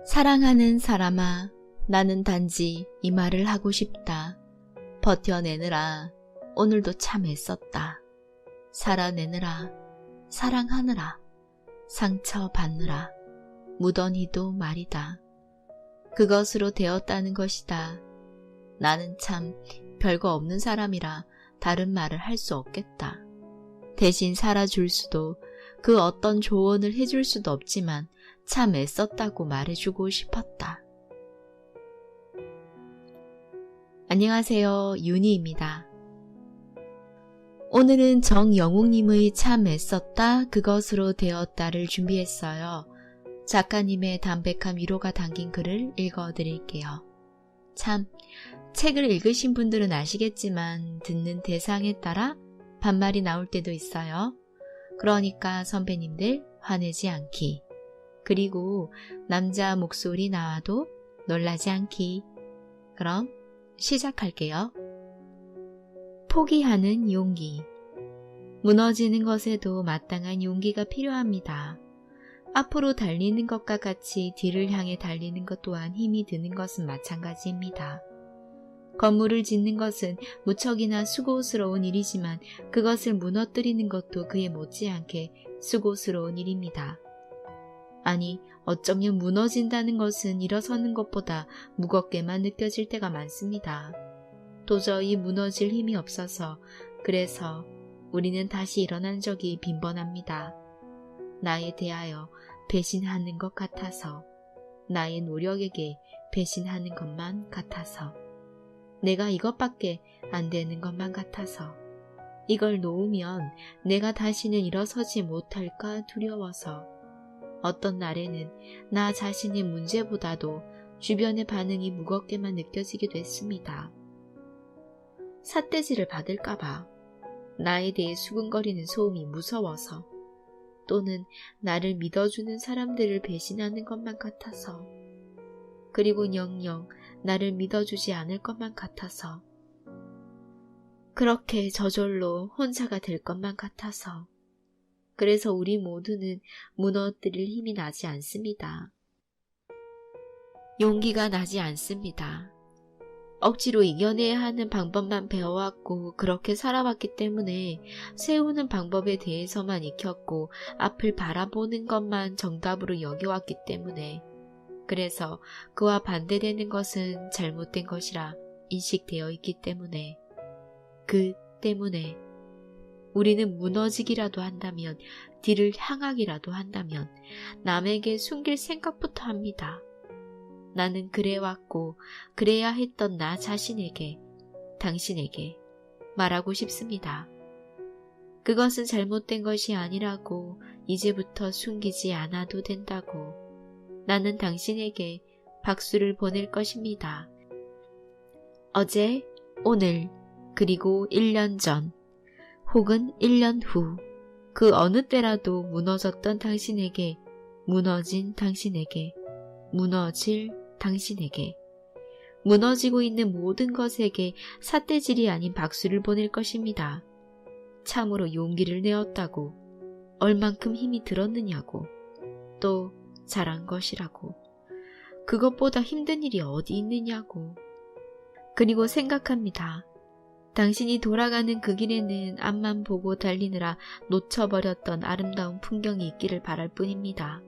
사랑하는 사람아, 나는 단지 이 말을 하고 싶다. 버텨내느라 오늘도 참 애썼다. 살아내느라, 사랑하느라, 상처받느라, 무던히도 말이다. 그것으로 되었다는 것이다. 나는 참 별거 없는 사람이라 다른 말을 할 수 없겠다. 대신 살아줄 수도 그 어떤 조언을 해줄 수도 없지만 참 애썼다고 말해주고 싶었다. 안녕하세요, 윤희입니다. 오늘은 정영웅님의 참 애썼다 그것으로 되었다를 준비했어요. 작가님의 담백한 위로가 담긴 글을 읽어드릴게요. 참, 책을 읽으신 분들은 아시겠지만 듣는 대상에 따라 반말이 나올 때도 있어요. 그러니까 선배님들 화내지 않기. 그리고 남자 목소리 나와도 놀라지 않기. 그럼 시작할게요. 포기하는 용기. 무너지는 것에도 마땅한 용기가 필요합니다. 앞으로 달리는 것과 같이 뒤를 향해 달리는 것 또한 힘이 드는 것은 마찬가지입니다. 건물을 짓는 것은 무척이나 수고스러운 일이지만 그것을 무너뜨리는 것도 그에 못지않게 수고스러운 일입니다. 아니, 어쩌면 무너진다는 것은 일어서는 것보다 무겁게만 느껴질 때가 많습니다. 도저히 무너질 힘이 없어서 그래서 우리는 다시 일어난 적이 빈번합니다. 나에 대하여 배신하는 것 같아서, 나의 노력에게 배신하는 것만 같아서, 내가 이것밖에 안 되는 것만 같아서, 이걸 놓으면 내가 다시는 일어서지 못할까 두려워서, 어떤 날에는 나 자신의 문제보다도 주변의 반응이 무겁게만 느껴지기도 했습니다. 삿대질을 받을까봐, 나에 대해 수근거리는 소음이 무서워서, 또는 나를 믿어주는 사람들을 배신하는 것만 같아서, 그리고 영영 나를 믿어주지 않을 것만 같아서, 그렇게 저절로 혼자가 될 것만 같아서, 그래서 우리 모두는 무너뜨릴 힘이 나지 않습니다. 용기가 나지 않습니다. 억지로 이겨내야 하는 방법만 배워왔고 그렇게 살아왔기 때문에 세우는 방법에 대해서만 익혔고 앞을 바라보는 것만 정답으로 여겨왔기 때문에, 그래서 그와 반대되는 것은 잘못된 것이라 인식되어 있기 때문에, 그 때문에 우리는 무너지기라도 한다면, 뒤를 향하기라도 한다면 남에게 숨길 생각부터 합니다. 나는 그래왔고 그래야 했던 나 자신에게, 당신에게 말하고 싶습니다. 그것은 잘못된 것이 아니라고, 이제부터 숨기지 않아도 된다고. 나는 당신에게 박수를 보낼 것입니다. 어제, 오늘, 그리고 1년 전, 혹은 1년 후, 그 어느 때라도 무너졌던 당신에게, 무너진 당신에게, 무너질 당신에게, 무너지고 있는 모든 것에게 삿대질이 아닌 박수를 보낼 것입니다. 참으로 용기를 내었다고, 얼만큼 힘이 들었느냐고, 또 잘한 것이라고, 그것보다 힘든 일이 어디 있느냐고. 그리고 생각합니다. 당신이 돌아가는 그 길에는 앞만 보고 달리느라 놓쳐버렸던 아름다운 풍경이 있기를 바랄 뿐입니다.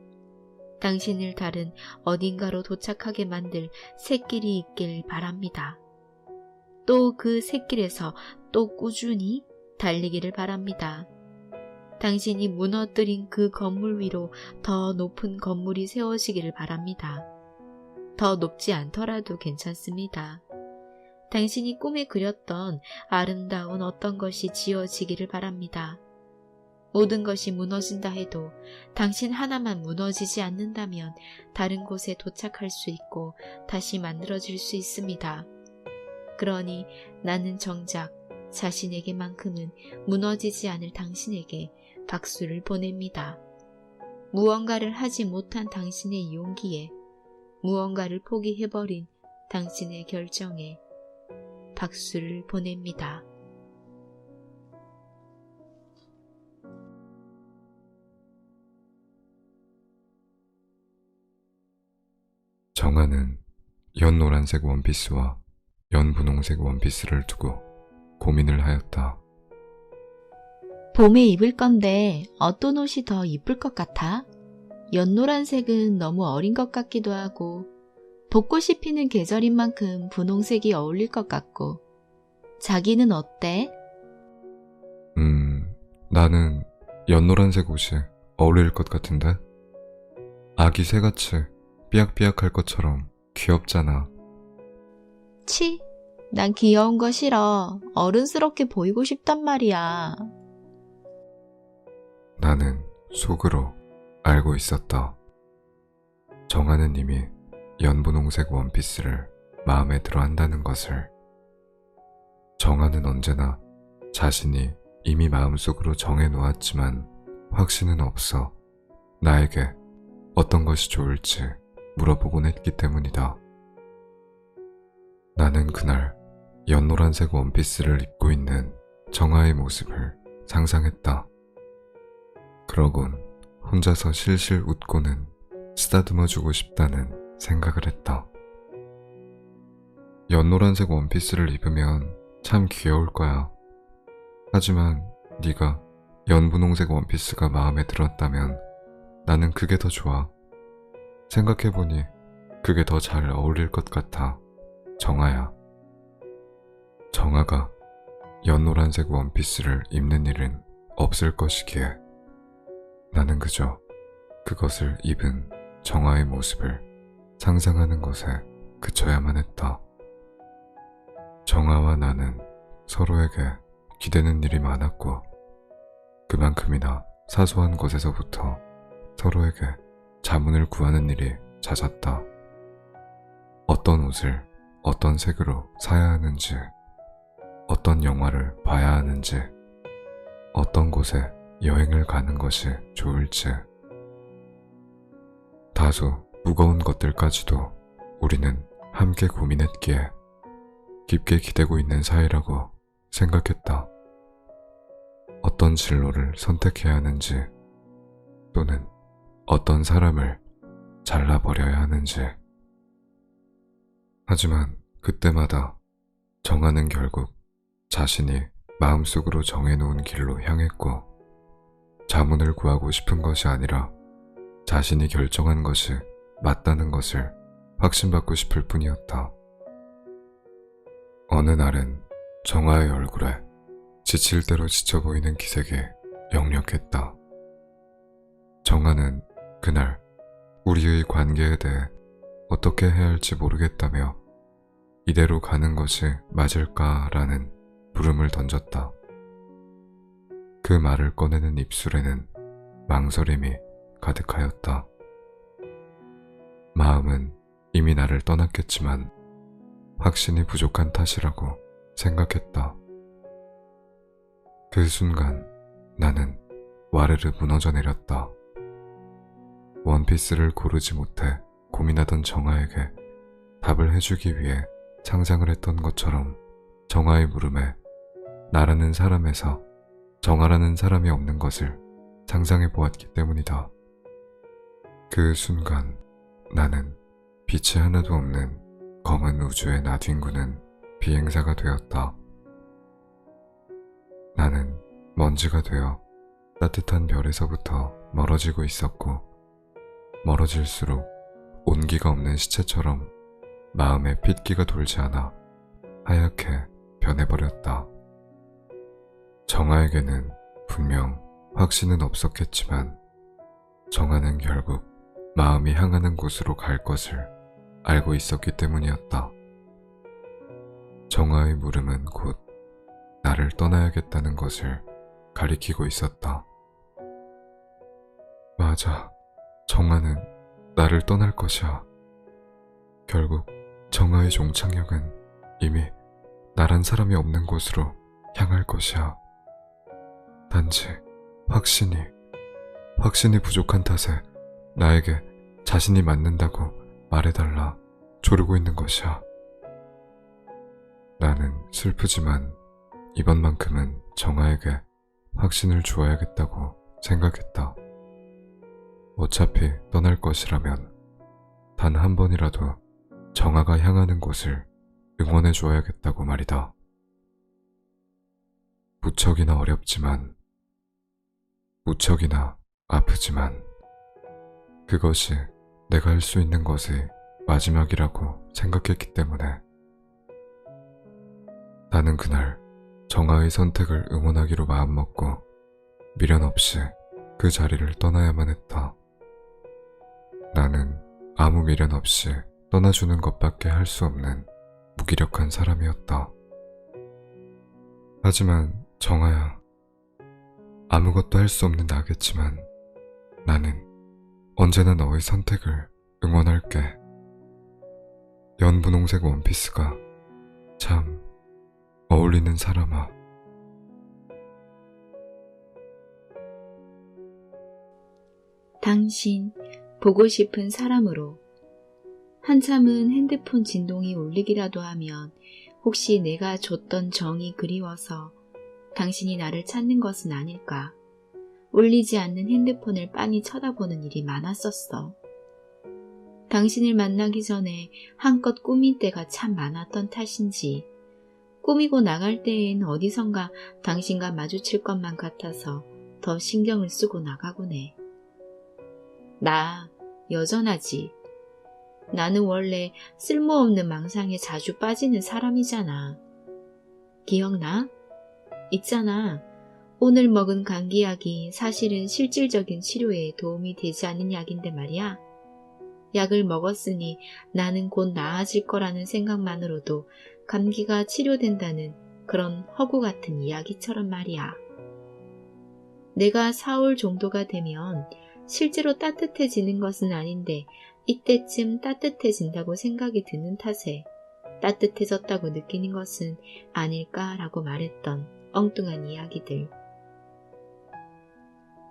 당신을 다른 어딘가로 도착하게 만들 샛길이 있길 바랍니다. 또 그 샛길에서 또 꾸준히 달리기를 바랍니다. 당신이 무너뜨린 그 건물 위로 더 높은 건물이 세워지기를 바랍니다. 더 높지 않더라도 괜찮습니다. 당신이 꿈에 그렸던 아름다운 어떤 것이 지어지기를 바랍니다. 모든 것이 무너진다 해도 당신 하나만 무너지지 않는다면 다른 곳에 도착할 수 있고 다시 만들어질 수 있습니다. 그러니 나는 정작 자신에게만큼은 무너지지 않을 당신에게 박수를 보냅니다. 무언가를 하지 못한 당신의 용기에, 무언가를 포기해버린 당신의 결정에 박수를 보냅니다. 정아는 연노란색 원피스와 연분홍색 원피스를 두고 고민을 하였다. 봄에 입을 건데 어떤 옷이 더 이쁠 것 같아? 연노란색은 너무 어린 것 같기도 하고 벚꽃이 피는 계절인 만큼 분홍색이 어울릴 것 같고. 자기는 어때? 나는 연노란색 옷이 어울릴 것 같은데? 아기 새같이 삐약삐약할 것처럼 귀엽잖아. 치, 난 귀여운 거 싫어. 어른스럽게 보이고 싶단 말이야. 나는 속으로 알고 있었다. 정아는 이미 연분홍색 원피스를 마음에 들어 한다는 것을. 정아는 언제나 자신이 이미 마음속으로 정해놓았지만 확신은 없어 나에게 어떤 것이 좋을지 물어보곤 했기 때문이다. 나는 그날 연노란색 원피스를 입고 있는 정아의 모습을 상상했다. 그러곤 혼자서 실실 웃고는 쓰다듬어주고 싶다는 생각을 했다. 연노란색 원피스를 입으면 참 귀여울 거야. 하지만 네가 연분홍색 원피스가 마음에 들었다면 나는 그게 더 좋아. 생각해보니 그게 더 잘 어울릴 것 같아, 정아야. 정아가 연노란색 원피스를 입는 일은 없을 것이기에 나는 그저 그것을 입은 정아의 모습을 상상하는 것에 그쳐야만 했다. 정아와 나는 서로에게 기대는 일이 많았고 그만큼이나 사소한 것에서부터 서로에게 자문을 구하는 일이 잦았다. 어떤 옷을 어떤 색으로 사야 하는지, 어떤 영화를 봐야 하는지, 어떤 곳에 여행을 가는 것이 좋을지. 다소 무거운 것들까지도 우리는 함께 고민했기에 깊게 기대고 있는 사이라고 생각했다. 어떤 진로를 선택해야 하는지, 또는 어떤 사람을 잘라버려야 하는지. 하지만 그때마다 정아는 결국 자신이 마음속으로 정해놓은 길로 향했고 자문을 구하고 싶은 것이 아니라 자신이 결정한 것이 맞다는 것을 확신받고 싶을 뿐이었다. 어느 날은 정아의 얼굴에 지칠 대로 지쳐 보이는 기색이 역력했다. 정아는 그날 우리의 관계에 대해 어떻게 해야 할지 모르겠다며 이대로 가는 것이 맞을까라는 물음을 던졌다. 그 말을 꺼내는 입술에는 망설임이 가득하였다. 마음은 이미 나를 떠났겠지만 확신이 부족한 탓이라고 생각했다. 그 순간 나는 와르르 무너져 내렸다. 원피스를 고르지 못해 고민하던 정아에게 답을 해주기 위해 상상을 했던 것처럼 정아의 물음에 나라는 사람에서 정아라는 사람이 없는 것을 상상해 보았기 때문이다. 그 순간 나는 빛이 하나도 없는 검은 우주에 나뒹구는 비행사가 되었다. 나는 먼지가 되어 따뜻한 별에서부터 멀어지고 있었고 멀어질수록 온기가 없는 시체처럼 마음에 핏기가 돌지 않아 하얗게 변해버렸다. 정아에게는 분명 확신은 없었겠지만 정아는 결국 마음이 향하는 곳으로 갈 것을 알고 있었기 때문이었다. 정아의 물음은 곧 나를 떠나야겠다는 것을 가리키고 있었다. 맞아, 정아는 나를 떠날 것이야. 결국 정아의 종착역은 이미 나란 사람이 없는 곳으로 향할 것이야. 단지 확신이 부족한 탓에 나에게 자신이 맞는다고 말해달라 조르고 있는 것이야. 나는 슬프지만 이번만큼은 정아에게 확신을 주어야겠다고 생각했다. 어차피 떠날 것이라면 단 한 번이라도 정아가 향하는 곳을 응원해 줘야겠다고 말이다. 무척이나 어렵지만, 무척이나 아프지만, 그것이 내가 할 수 있는 것의 마지막이라고 생각했기 때문에 나는 그날 정아의 선택을 응원하기로 마음먹고 미련 없이 그 자리를 떠나야만 했다. 나는 아무 미련 없이 떠나주는 것밖에 할 수 없는 무기력한 사람이었다. 하지만 정아야, 아무것도 할 수 없는 나겠지만 나는 언제나 너의 선택을 응원할게. 연분홍색 원피스가 참 어울리는 사람아. 당신, 보고 싶은 사람으로. 한참은 핸드폰 진동이 울리기라도 하면 혹시 내가 줬던 정이 그리워서 당신이 나를 찾는 것은 아닐까. 울리지 않는 핸드폰을 빤히 쳐다보는 일이 많았었어. 당신을 만나기 전에 한껏 꾸민 때가 참 많았던 탓인지 꾸미고 나갈 때엔 어디선가 당신과 마주칠 것만 같아서 더 신경을 쓰고 나가곤 해. 나 여전하지. 나는 원래 쓸모없는 망상에 자주 빠지는 사람이잖아. 기억나? 있잖아. 오늘 먹은 감기약이 사실은 실질적인 치료에 도움이 되지 않는 약인데 말이야. 약을 먹었으니 나는 곧 나아질 거라는 생각만으로도 감기가 치료된다는 그런 허구 같은 이야기처럼 말이야. 내가 4월 정도가 되면 실제로 따뜻해지는 것은 아닌데 이때쯤 따뜻해진다고 생각이 드는 탓에 따뜻해졌다고 느끼는 것은 아닐까라고 말했던 엉뚱한 이야기들.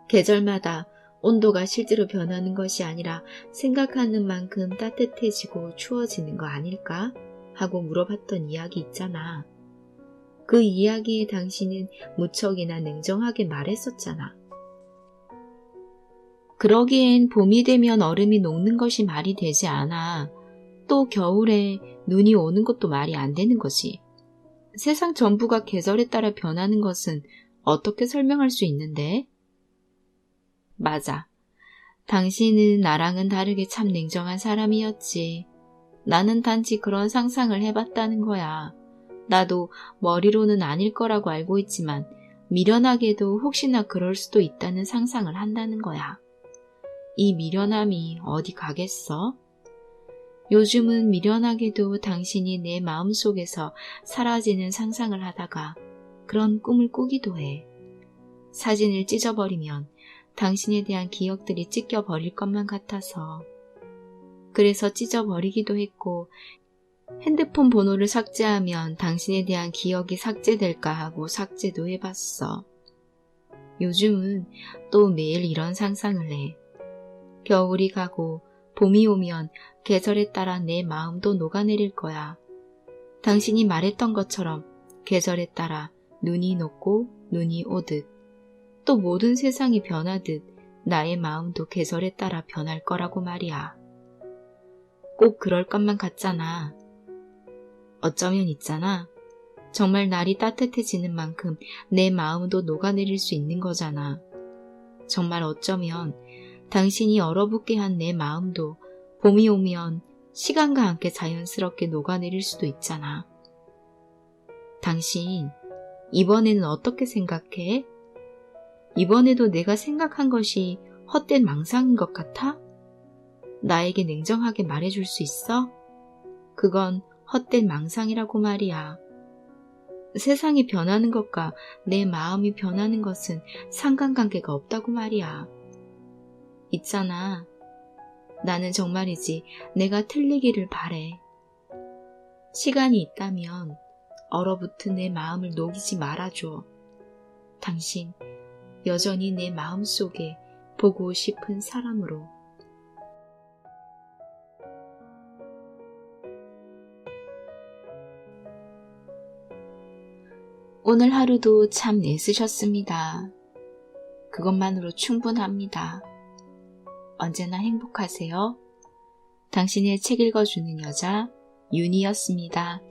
계절마다 온도가 실제로 변하는 것이 아니라 생각하는 만큼 따뜻해지고 추워지는 거 아닐까? 하고 물어봤던 이야기 있잖아. 그 이야기에 당신은 무척이나 냉정하게 말했었잖아. 그러기엔 봄이 되면 얼음이 녹는 것이 말이 되지 않아. 또 겨울에 눈이 오는 것도 말이 안 되는 거지. 세상 전부가 계절에 따라 변하는 것은 어떻게 설명할 수 있는데? 맞아. 당신은 나랑은 다르게 참 냉정한 사람이었지. 나는 단지 그런 상상을 해봤다는 거야. 나도 머리로는 아닐 거라고 알고 있지만 미련하게도 혹시나 그럴 수도 있다는 상상을 한다는 거야. 이 미련함이 어디 가겠어? 요즘은 미련하게도 당신이 내 마음속에서 사라지는 상상을 하다가 그런 꿈을 꾸기도 해. 사진을 찢어버리면 당신에 대한 기억들이 찢겨버릴 것만 같아서. 그래서 찢어버리기도 했고 핸드폰 번호를 삭제하면 당신에 대한 기억이 삭제될까 하고 삭제도 해봤어. 요즘은 또 매일 이런 상상을 해. 겨울이 가고 봄이 오면 계절에 따라 내 마음도 녹아내릴 거야. 당신이 말했던 것처럼 계절에 따라 눈이 녹고 눈이 오듯 또 모든 세상이 변하듯 나의 마음도 계절에 따라 변할 거라고 말이야. 꼭 그럴 것만 같잖아. 어쩌면 있잖아. 정말 날이 따뜻해지는 만큼 내 마음도 녹아내릴 수 있는 거잖아. 정말 어쩌면 당신이 얼어붙게 한 내 마음도 봄이 오면 시간과 함께 자연스럽게 녹아내릴 수도 있잖아. 당신, 이번에는 어떻게 생각해? 이번에도 내가 생각한 것이 헛된 망상인 것 같아? 나에게 냉정하게 말해줄 수 있어? 그건 헛된 망상이라고 말이야. 세상이 변하는 것과 내 마음이 변하는 것은 상관관계가 없다고 말이야. 있잖아. 나는 정말이지 내가 틀리기를 바래. 시간이 있다면 얼어붙은 내 마음을 녹이지 말아줘. 당신 여전히 내 마음속에 보고 싶은 사람으로. 오늘 하루도 참 애쓰셨습니다. 그것만으로 충분합니다. 언제나 행복하세요. 당신의 책 읽어주는 여자 윤이었습니다.